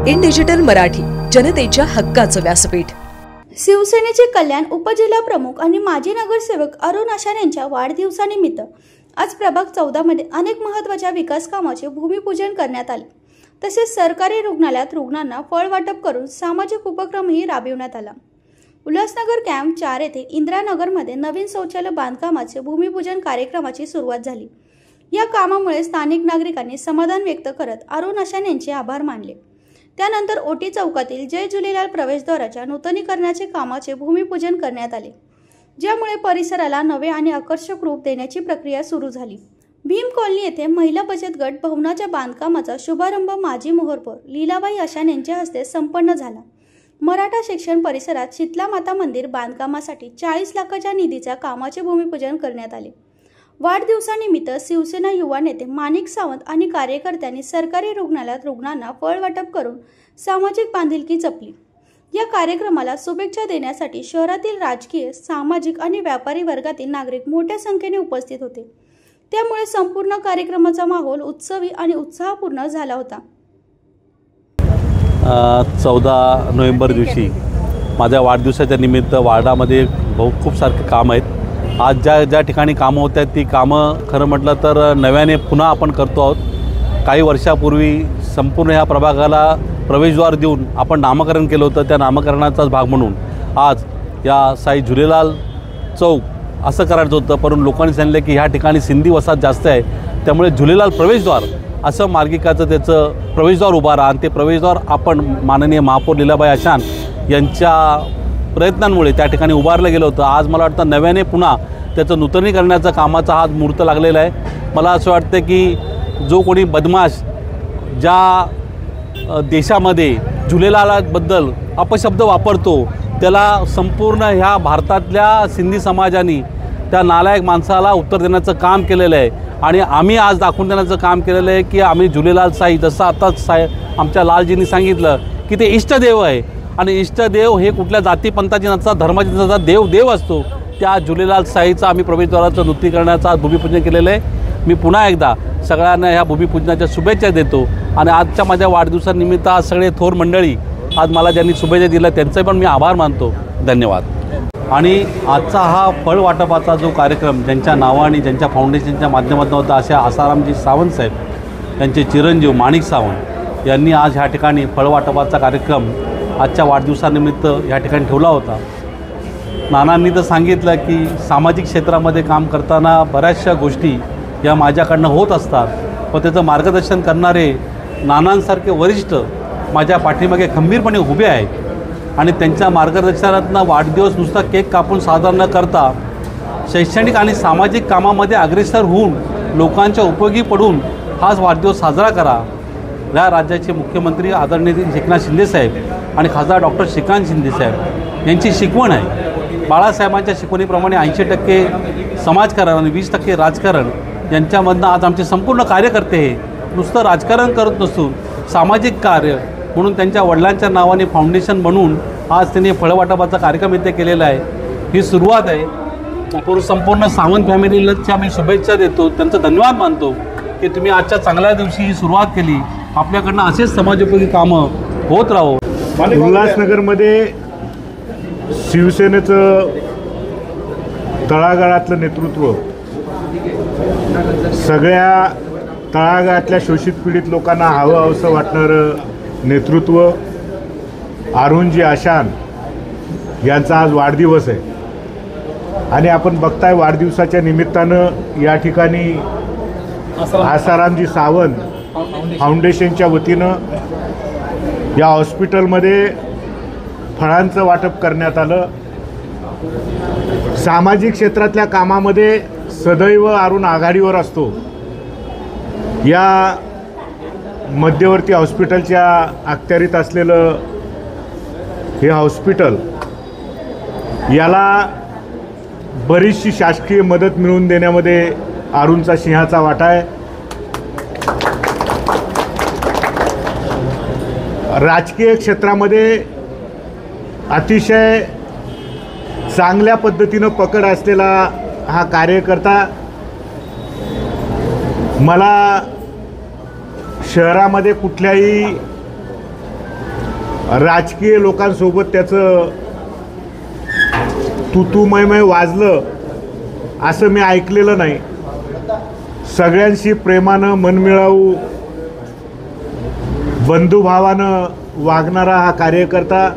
In digital Marathi, जनतेच्या हक्काचं व्यासपीठ। शिवसेनेचे कल्याण उपजिल्हा प्रमुख आणि माजी नगरसेवक अरुण आशान यांच्या वाढदिवसानिमित्त आज प्रभाग 14 मध्ये अनेक महत्त्वाच्या विकास कामांचे भूमिपूजन करण्यात आले। तसेच सरकारी रुग्णालयात रुग्णांना फळ वाटप करून सामाजिक उपक्रमही राबविण्यात आला। उल्हासनगर कॅम्प 4 येथे इंदिरानगरमध्ये नवीन शौचालय बांधकामाचे भूमिपूजन कार्यक्रमाची सुरुवात झाली। या कामामुळे स्थानिक नागरिकांनी समाधान व्यक्त करत अरुण आशान यांचे आभार मानले। त्यानंतर ओटी चौकातील जय झुलेलाल प्रवेशद्वाराच्या नूतनीकरणाचे कामाचे भूमिपूजन करण्यात आले, ज्यामुळे परिसराला नवे आणि आकर्षक रूप देण्याची प्रक्रिया सुरू झाली। भीम कॉलनी येथे महिला बचत गट भवनाच्या बांधकामाचा शुभारंभ माजी महापौर लीलाबाई आशान यांच्या हस्ते संपन्न झाला। मराठा शिक्षण परिसरात शीतला माता मंदिर बांधकामासाठी 40 लाखाच्या निधीच्या कामाचे भूमिपूजन करण्यात आले। वाढदिवसानिमित्त शिवसेना युवा नेते माणिक सावंत आणि कार्यकर्त्यांनी सरकारी रुग्णालयात रुग्णांना फळ वाटप करून सामाजिक बांधिलकी जपली। या कार्यक्रमाला शुभेच्छा देण्यासाठी शहरातील राजकीय, सामाजिक आणि व्यापारी वर्गातील नागरिक मोठ्या संख्येने उपस्थित होते। त्यामुळे संपूर्ण कार्यक्रमाचा माहोल उत्सवी आणि उत्साहपूर्ण झाला होता। 14 नोव्हेंबर दिवशी माझ्या वाढदिवसाच्या निमित्त वार्डामध्ये खूप सारखे काम आहेत। आज ज्या ठिकाणी कामं होत आहेत ती कामं खरं म्हटलं तर नव्याने पुन्हा आपण करतो आहोत। काही वर्षापूर्वी संपूर्ण ह्या प्रभागाला प्रवेशद्वार देऊन आपण नामकरण केलं होतं। त्या नामकरणाचाच भाग म्हणून आज या साई झुलेलाल चौक असं करायचं होतं, परंतु लोकांनी सांगितलं की ह्या ठिकाणी सिंधी वसाहत जास्त आहे, त्यामुळे झुलेलाल प्रवेशद्वार असं मार्गिकाचं त्याचं प्रवेशद्वार उभारा आणि ते प्रवेशद्वार आपण माननीय महापौर लीलाबाई आशान यांच्या प्रयत्नांमुळे त्या ठिकाणी उभारलं गेलं होतं। आज मला वाटतं नव्याने पुन्हा त्याचं नूतनीकरणाचा कामाचा हा मुहूर्त लागलेला आहे। मला असं वाटतं की जो कोणी बदमाश ज्या देशामध्ये झुलेलालाबद्दल अपशब्द वापरतो त्याला संपूर्ण ह्या भारतातल्या सिंधी समाजाने त्या नालायक माणसाला उत्तर देण्याचं काम केलेलं आहे आणि आम्ही आज दाखवून देण्याचं काम केलेलं आहे की आम्ही झुलेलाल साई, जसं आताच आमच्या लालजींनी सांगितलं की ते इष्टदेव आहे आणि इष्टदेव हे कुठल्या जातीपंथाची नसतात, धर्माची नसतात, देव असतो। त्या झुलेलाल साईचं आम्ही प्रवेशद्वाराचं नूतनीकरणाचं आज भूमिपूजन केलेलं आहे। मी पुन्हा एकदा सगळ्यांना ह्या भूमिपूजनाच्या शुभेच्छा देतो आणि आजच्या माझ्या वाढदिवसानिमित्त आज सगळे थोर मंडळी आज मला ज्यांनी शुभेच्छा दिल्या त्यांचे पण मी आभार मानतो। धन्यवाद। आणि आजचा हा फळ वाटपाचा जो कार्यक्रम ज्यांच्या नावाने ज्यांच्या फाउंडेशनच्या माध्यमातून होता अशा आसारामजी सावंत साहेब यांचे चिरंजीव माणिक सावंत यांनी आज ह्या ठिकाणी फळ वाटपाचा कार्यक्रम आजच्या वाढदिवसानिमित्त या ठिकाणी ठेवला होता। नानांनी तर सांगितलं की सामाजिक क्षेत्रामध्ये काम करताना बऱ्याचशा गोष्टी या माझ्याकडनं होत असतात, पण त्याचं मार्गदर्शन करणारे नानांसारखे वरिष्ठ माझ्या पाठीमागे खंबीरपणे उभे आहेत आणि त्यांच्या मार्गदर्शनातून वाढदिवस नुसता केक कापून साजरा न करता शैक्षणिक आणि सामाजिक कामामध्ये अग्रेसर होऊन लोकांच्या उपयोगी पडून हाच वाढदिवस साजरा करा। या राज्याचे मुख्यमंत्री आदरणीय एकनाथ शिंदेसाहेब आणि खासदार डॉक्टर श्रीकांत शिंदेसाहेब यांची शिकवण आहे। बाळासाहेबांच्या शिकवणीप्रमाणे 80% समाजकारण आणि 20% राजकारण यांच्यामधनं आज आमचे संपूर्ण कार्यकर्ते हे नुसतं राजकारण करत नसून सामाजिक कार्य म्हणून त्यांच्या वडिलांच्या नावाने फाउंडेशन बनवून आज त्यांनी फळवाटपाचा कार्यक्रम इथे केलेला आहे। ही सुरुवात आहे। संपूर्ण सावंत फॅमिलीला मी शुभेच्छा देतो, त्यांचं धन्यवाद मानतो की तुम्ही आजच्या चांगल्या दिवशी ही सुरुवात केली। आपल्याकडनं असेच समाजोपयोगी कामं होत राहो। उल्हासनगरमध्ये शिवसेनेचं तळागाळातलं नेतृत्व सगळ्या तळागाळातल्या शोषित पीडित लोकांना हवं असं वाटणारं नेतृत्व अरुणजी आशान यांचा आज वाढदिवस आहे आणि आपण बघताय वाढदिवसाच्या निमित्तानं या ठिकाणी आसारामजी सावंत फाउंडेशनच्या वतीनं या हॉस्पिटलमध्ये फळांचं वाटप करण्यात आलं। सामाजिक क्षेत्रातल्या कामामध्ये सदैव अरुण आघाडीवर असतो। या मध्यवर्ती हॉस्पिटलच्या अखत्यारीत असलेलं हे हॉस्पिटल याला बरीचशी शासकीय मदत मिळवून देण्यामध्ये अरुणचा सिंहाचा वाटा आहे। राजकीय क्षेत्रामध्ये अतिशय चांगल्या पद्धतीनं पकड असलेला हा कार्यकर्ता मला शहरामध्ये कुठल्याही राजकीय लोकांसोबत त्याचं तुतुमयमय वाजलं असं मी ऐकलेलं नाही. सगळ्यांशी प्रेमानं मनमिळावू बंधुभावानं वागणारा हा कार्यकर्ता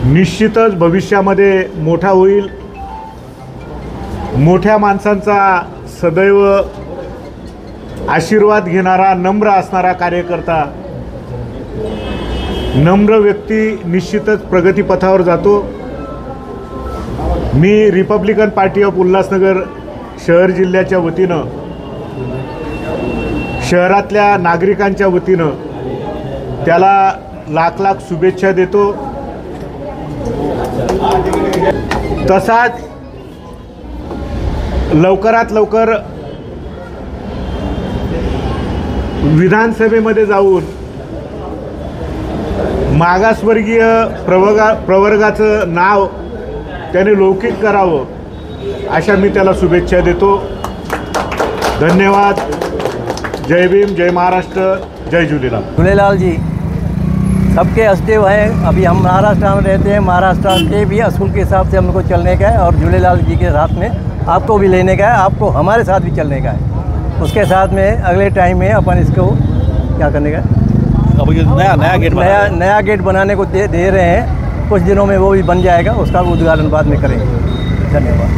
निश्चितच भविष्यामध्ये मोठा होईल. मोठ्या माणसांचा सदैव आशीर्वाद घेणारा, नम्र असणारा कार्यकर्ता, नम्र व्यक्ती निश्चितच प्रगतीपथावर जातो. मी रिपब्लिकन पार्टी ऑफ उल्हासनगर शहर जिल्ह्याच्या वतीनं, शहरातल्या नागरिकांच्या वतीनं त्याला लाख लाख शुभेच्छा देतो. तसाच लवकरात लवकर विधानसभेमध्ये जाऊन मागासवर्गीय प्रवर्गाचं नाव त्याने लौकिक करावं अशा मी त्याला शुभेच्छा देतो. धन्यवाद. जय भीम, जय महाराष्ट्र, जय झूलेलाल. झूलेलाल जी सबके हस्देव हैं. अभी हम महाराष्ट्र में रहते हैं, महाराष्ट्र के भी असूल के हिसाब से हमको चलने का है और झूलेलाल जी के साथ में आपको भी लेने का है, आपको हमारे साथ भी चलने का है. उसके साथ में अगले टाइम में अपन इसको क्या करने का है, अब ये नया गेट बनाने को दे रहे हैं. कुछ दिनों में वो भी बन जाएगा, उसका उद्घाटन बाद में करेंगे. धन्यवाद.